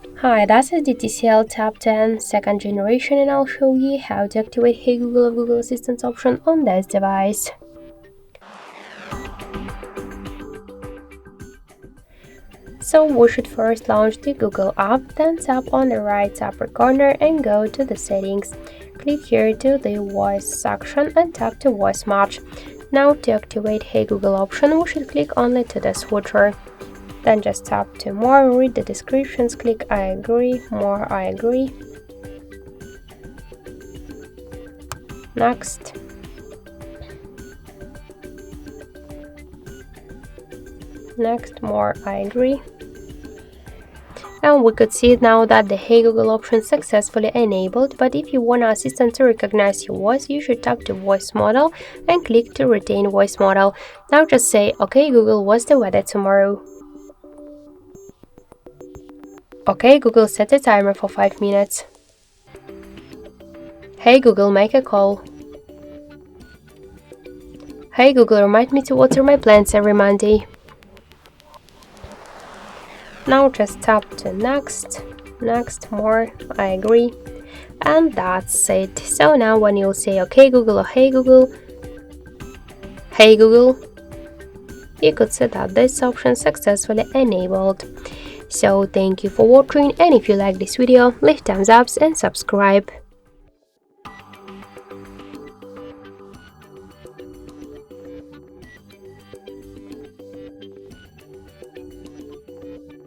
Hi, this is the TCL TAB 10 second generation, and I'll show you how to activate Hey Google or Google Assistant option on this device. So we should first launch the Google app, then tap on the right upper corner and go to the settings. Click here to the voice section and tap to voice match. Now to activate Hey Google option, we should click only to the switcher. Then just tap to more, read the descriptions, click I agree, more I agree. Next. Next, more I agree. And we could see now that the Hey Google option successfully enabled, but if you want Assistant to recognize your voice, you should tap to voice model and click to retain voice model. Now just say, okay Google, what's the weather tomorrow? Okay Google, set a timer for 5 minutes. Hey Google, make a call. Hey Google, remind me to water my plants every Monday. Now just tap to next, more, I agree, and that's it. So now when you'll say okay Google or hey Google, you could see that this option successfully enabled. So thank you for watching, and if you like this video, leave thumbs up and subscribe.